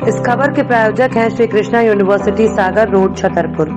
इस खबर के प्रायोजक हैं श्री कृष्णा यूनिवर्सिटी सागर रोड छतरपुर।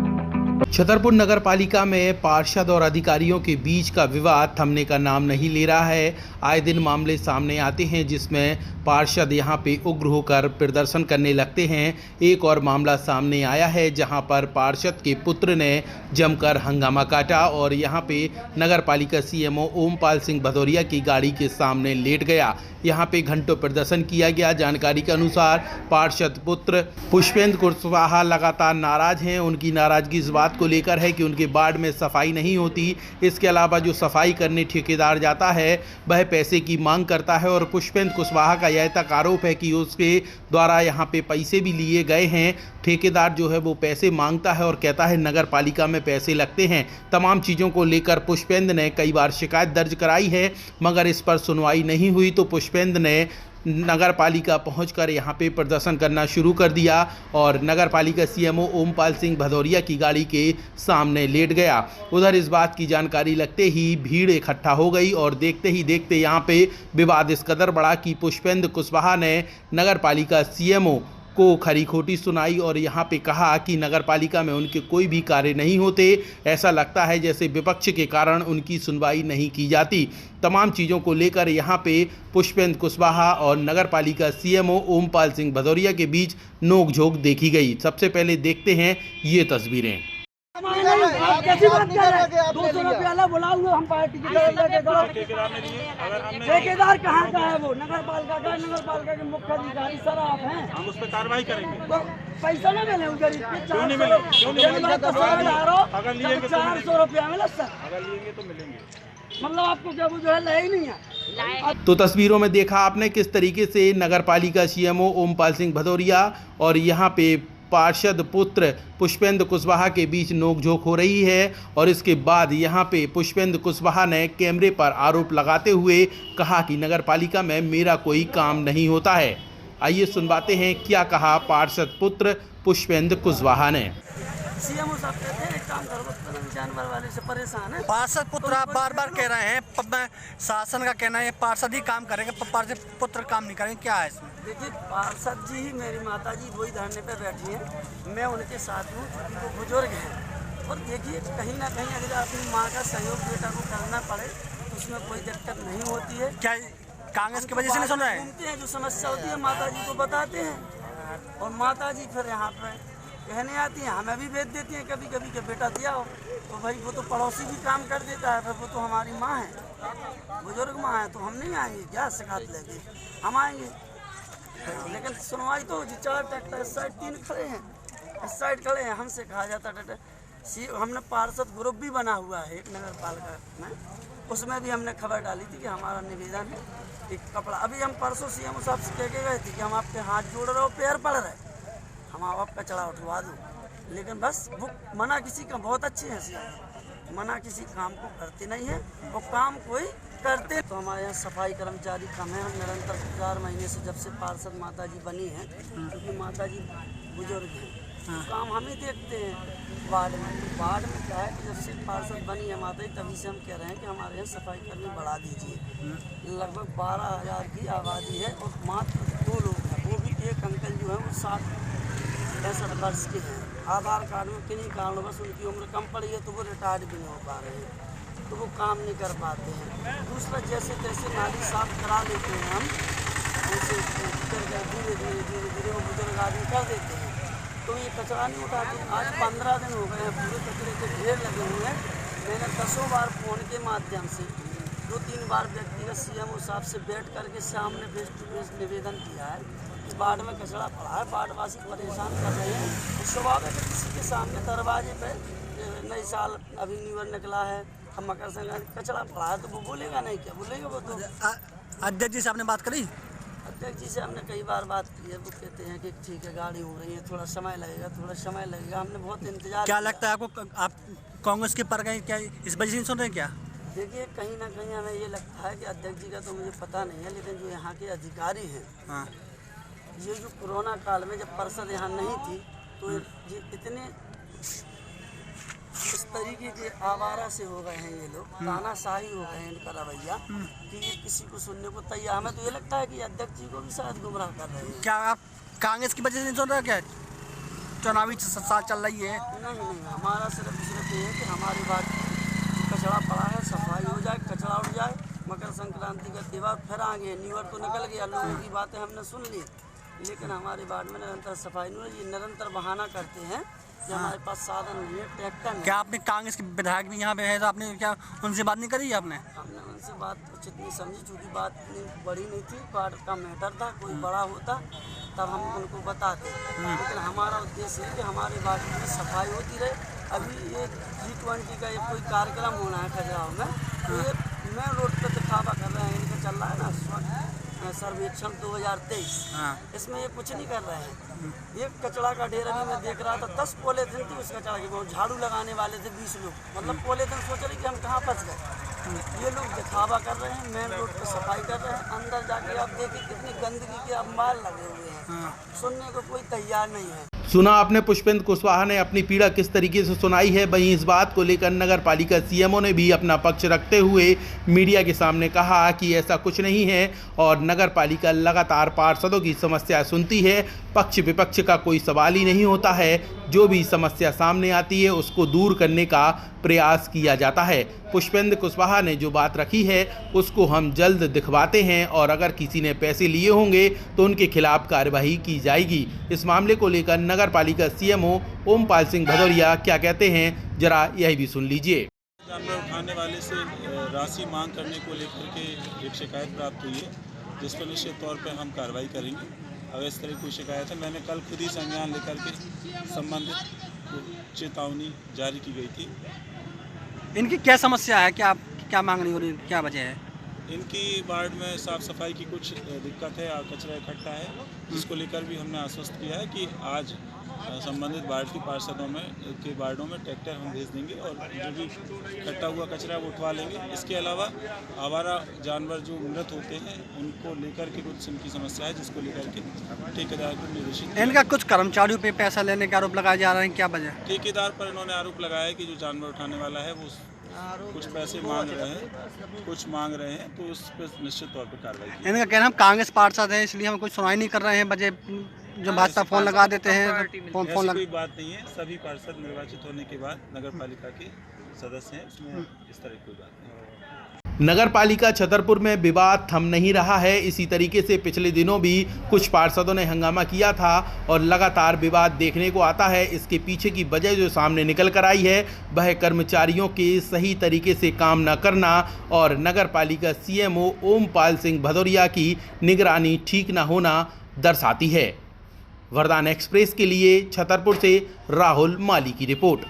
छतरपुर नगर पालिका में पार्षद और अधिकारियों के बीच का विवाद थमने का नाम नहीं ले रहा है। आए दिन मामले सामने आते हैं जिसमें पार्षद यहां पे उग्र होकर प्रदर्शन करने लगते हैं। एक और मामला सामने आया है जहां पर पार्षद के पुत्र ने जमकर हंगामा काटा और यहां पे नगर पालिका सीएमओ ओमपाल सिंह भदौरिया की गाड़ी के सामने लेट गया। यहां पे घंटों प्रदर्शन किया गया। जानकारी के अनुसार पार्षद पुत्र पुष्पेंद्र कुशवाहा लगातार नाराज हैं। उनकी नाराजगी इस बात को लेकर है कि उनके वार्ड में सफाई नहीं होती। इसके अलावा जो सफाई करने ठेकेदार जाता है वह पैसे की मांग करता है और पुष्पेंद्र कुशवाहा का यह तक आरोप है कि उसके द्वारा यहाँ पे पैसे भी लिए गए हैं। ठेकेदार जो है वो पैसे मांगता है और कहता है नगर पालिका में पैसे लगते हैं। तमाम चीज़ों को लेकर पुष्पेंद्र ने कई बार शिकायत दर्ज कराई है मगर इस पर सुनवाई नहीं हुई तो पुष्पेंद्र ने नगर पालिका पहुंचकर यहां पे प्रदर्शन करना शुरू कर दिया और नगर पालिका सीएमओ ओमपाल सिंह भदौरिया की गाड़ी के सामने लेट गया। उधर इस बात की जानकारी लगते ही भीड़ इकट्ठा हो गई और देखते ही देखते यहां पे विवाद इस कदर बढ़ा कि पुष्पेंद्र कुशवाहा ने नगर पालिका सीएमओ को खरी खोटी सुनाई और यहाँ पे कहा कि नगर पालिका में उनके कोई भी कार्य नहीं होते। ऐसा लगता है जैसे विपक्ष के कारण उनकी सुनवाई नहीं की जाती। तमाम चीज़ों को लेकर यहाँ पे पुष्पेंद्र कुशवाहा और नगर पालिका सीएमओ ओमपाल सिंह भदौरिया के बीच नोकझोंक देखी गई। सबसे पहले देखते हैं ये तस्वीरें। आप कैसी बात कर रहे हैं? 200 रुपया बुलाओ हम पार्टी की ठेकेदार कहाँ का है? वो नगर पालिका का, नगर पालिका के मुख्य अधिकारी सर आप हैं। हम उस पर कार्रवाई करेंगे। तो पैसा न मिले उधर क्यों नहीं मिले? अगर लिए 400 रुपया मिला सर, अगर लेंगे तो मिलेंगे। मतलब आपको क्या वो जो है ले ही नहीं है। तो तस्वीरों में देखा आपने किस तरीके से नगर पालिका सीएमओ ओमपाल सिंह भदौरिया और यहाँ पे पार्षद पुत्र पुष्पेंद्र कुशवाहा के बीच नोकझोंक हो रही है और इसके बाद यहां पे पुष्पेंद्र कुशवाहा ने कैमरे पर आरोप लगाते हुए कहा कि नगर पालिका में मेरा कोई काम नहीं होता है। आइए सुनवाते हैं क्या कहा पार्षद पुत्र पुष्पेंद्र कुशवाहा ने। सीएमओ साहब कहते हैं एक काम करो, जानवर वाले से परेशान है। पार्षद पुत्र आप बार बार कह रहे हैं, शासन का कहना है पार्षद ही काम करेंगे, पार्षद पुत्र काम नहीं करेंगे, क्या है इसमें? देखिए पार्षद जी ही मेरी माता जी वही धरने पे बैठी हैं, मैं उनके साथ हूँ क्योंकि वो बुजुर्ग हैं। और देखिए कहीं ना कहीं अगर अपनी माँ का सहयोग बेटा को करना पड़े तो उसमें कोई दिक्कत नहीं होती है। क्या कांग्रेस की वजह से नहीं सुन रहे हैं? जो समस्या होती है माता जी को बताते हैं और माता जी फिर यहाँ पे कहने आती हैं, हमें भी भेज देती हैं कभी कभी कि बेटा दिया हो। तो भाई वो तो पड़ोसी भी काम कर देता है, फिर वो तो हमारी माँ है, बुजुर्ग माँ है, तो हम नहीं आएंगे क्या शिकायत लेके? हम आएंगे लेकिन सुनवाई तो 4 ट्रैक्टर इस साइड 3 खड़े हैं, इस साइड खड़े हैं। हमसे कहा जाता ट्रैक्टर हमने पार्षद ग्रुप भी बना हुआ है एक नगर पालिका में, उसमें भी हमने खबर डाली थी कि हमारा निवेदन है एक कपड़ा। अभी हम परसों सीएमओ साहब से कह के गए थे कि हम आपके हाथ जोड़ रहे हो, पैर पड़ रहे, हम आपका चढ़ा उठवा दो, लेकिन बस वो मना किसी का बहुत अच्छे हैं सीएमओ, मना किसी काम को करते नहीं है और काम कोई करते। तो हमारे यहाँ सफाई कर्मचारी कम है। हम निरंतर 4 महीने से जब से पार्षद माता जी बनी है, क्योंकि माता जी बुजुर्ग हैं, तो काम हम ही देखते हैं वार्ड में। तो वार्ड में क्या है कि जब से पार्षद बनी है माता जी तभी से हम कह रहे हैं कि हमारे यहाँ सफाई कर्मी बढ़ा दीजिए। लगभग 12,000 की आबादी है और मात्र 2 लोग हैं, वो भी एक अंकल जो है वो 60-65 वर्ष के हैं। आधार कार्ड में किन्हीं कारणवश उनकी उम्र कम पड़ी है तो वो रिटायर्ड भी नहीं हो पा रहे हैं, तो वो काम नहीं कर पाते हैं। दूसरा जैसे तैसे नाली साफ करा लेते हैं हम, जैसे धीरे धीरे वो बुजुर्ग आदमी कर देते हैं, तो ये कचरा नहीं उठाते। आज 15 दिन हो गए हैं, पूरे कचरे के ढेर लगे हुए हैं। मैंने 10 बार फ़ोन के माध्यम से 2-3 बार व्यक्तिगत सीएमओ साहब से बैठ करके सामने फेस टू फेस निवेदन किया है। इस वार्ड में कचरा पड़ा है, वार्डवासी परेशान कर रहे हैं। तो स्वाभाविक है किसी के सामने दरवाजे पे नई साल अभी न्यू ईयर निकला है, हम मकर संक्रांति, कचरा पड़ा है तो वो बोलेगा नहीं, क्या बोलेगा? वो तो अध्यक्ष जी से आपने बात करी? अध्यक्ष जी से हमने कई बार बात की है, वो कहते हैं कि ठीक है गाड़ी हो रही है, थोड़ा समय लगेगा, थोड़ा समय लगेगा। हमने बहुत इंतजार। क्या लगता है आपको, आप कांग्रेस के पर गए क्या इस वजह से नहीं सुन रहे क्या? देखिए कहीं ना कहीं हमें ये लगता है कि अध्यक्ष जी का तो मुझे पता नहीं है, लेकिन जो यहाँ के अधिकारी हैं, हाँ, ये जो कोरोना काल में जब पार्षद यहाँ नहीं थी तो ये इतने इस तरीके के आवारा से हो गए हैं ये लोग, तानाशाही हो गए हैं इनका रवैया कि ये किसी को सुनने को तैयार। हमें तो ये लगता है कि अध्यक्ष जी को भी शायद गुमराह कर रहे हैं। क्या आप कांग्रेस की वजह से नहीं सुन रहा क्या? चुनावी साल चल रही है। नहीं, हमारा सिर्फ ये है कि हमारी बात कचरा पड़ा है, सफाई हो जाए, कचरा उठ जाए। मकर संक्रांति का त्यौहार फिर आगे, न्यू ईयर तो निकल गया, लोगों की बातें हमने सुन ली, लेकिन हमारी वार्ड में निरंतर सफाई नहीं हो रही। निरंतर बहाना करते हैं कि हमारे पास साधन नहीं है, ट्रैक्टर नहीं। क्या आपने कांग्रेस के विधायक भी यहाँ पे है, तो आपने क्या उनसे बात नहीं करी आपने? हमने उनसे बात उचित नहीं समझी, चूँकि बात इतनी बड़ी नहीं थी, वार्ड का मैटर था, कोई बड़ा होता तब हम उनको बताते। लेकिन हमारा उद्देश्य है कि हमारे वार्ड में सफाई होती रहे। अभी ये G20 का कोई कार्यक्रम होना है खजुराहो में, तो ये मेन रोड पर दिखावा कर रहे हैं, इनका चल रहा है ना सर्वेक्षण 2023। इसमें ये कुछ नहीं कर रहे हैं। ये कचरा का ढेर अभी मैं देख रहा था, 10 पॉलीथिन थी उस कचरा की, वो झाड़ू लगाने वाले थे 20 लोग, मतलब पॉलीथिन सोच रहे कि हम कहाँ फंस गए। ये लोग दिखावा कर रहे हैं, मेन रोड पर सफाई कर रहे हैं। अंदर जाके आप देखिए कितनी गंदगी के अंबार लगे हुए हैं, सुनने को कोई तैयार नहीं है। सुना आपने पुष्पेंद्र कुशवाहा ने अपनी पीड़ा किस तरीके से सुनाई है। वहीं इस बात को लेकर नगर पालिका सीएमओ ने भी अपना पक्ष रखते हुए मीडिया के सामने कहा कि ऐसा कुछ नहीं है और नगर पालिका लगातार पार्षदों की समस्या सुनती है। पक्ष विपक्ष का कोई सवाल ही नहीं होता है, जो भी समस्या सामने आती है उसको दूर करने का प्रयास किया जाता है। पुष्पेंद्र कुशवाहा ने जो बात रखी है उसको हम जल्द दिखवाते हैं और अगर किसी ने पैसे लिए होंगे तो उनके खिलाफ कार्रवाई की जाएगी। इस मामले को लेकर नगर पालिका सीएमओ ओमपाल सिंह भदौरिया क्या कहते हैं, जरा यही भी सुन लीजिए। जानवर उठाने वाले से राशि मांग करने को लेकर के एक शिकायत प्राप्त हुई है, जिस पर निश्चित तौर पर हम कार्रवाई करेंगे। अगर इस तरह की कोई शिकायत है, मैंने कल खुद ही संज्ञान लेकर के संबंधित चेतावनी जारी की गई थी। इनकी क्या समस्या है, क्या मांग नहीं हो रही, क्या वजह है? इनकी वार्ड में साफ़ सफाई की कुछ दिक्कत है, कचरा इकट्ठा है, जिसको लेकर भी हमने आश्वस्त किया है कि आज संबंधित वार्ड की पार्षदों में के वार्डों में ट्रैक्टर हम भेज देंगे और जो भी इकट्ठा हुआ कचरा वो उठवा लेंगे। इसके अलावा आवारा जानवर जो मृत होते हैं उनको लेकर के कुछ इनकी समस्या है, जिसको लेकर के ठेकेदार को निर्देशित। इनका कुछ कर्मचारियों पे पैसा लेने का आरोप लगाया जा रहा है, क्या वजह? ठेकेदार पर इन्होंने आरोप लगाया है कि जो जानवर उठाने वाला है वो कुछ पैसे मांग रहे हैं, तो उस पर निश्चित तौर पर कार्रवाई की। इनका कहना हम कांग्रेस पार्षद हैं इसलिए हम कोई सुनाई नहीं कर रहे हैं, बजे जो भाजपा फोन लगा देते हैं फोन कोई बात नहीं है। सभी पार्षद निर्वाचित होने के बाद नगर पालिका के सदस्य हैं, उसमें इस तरह की कोई बात नहीं। नगर पालिका छतरपुर में विवाद थम नहीं रहा है। इसी तरीके से पिछले दिनों भी कुछ पार्षदों ने हंगामा किया था और लगातार विवाद देखने को आता है। इसके पीछे की वजह जो सामने निकल कर आई है वह कर्मचारियों के सही तरीके से काम न करना और नगर पालिका सीएमओ ओमपाल सिंह भदौरिया की निगरानी ठीक न होना दर्शाती है। वरदान एक्सप्रेस के लिए छतरपुर से राहुल माली की रिपोर्ट।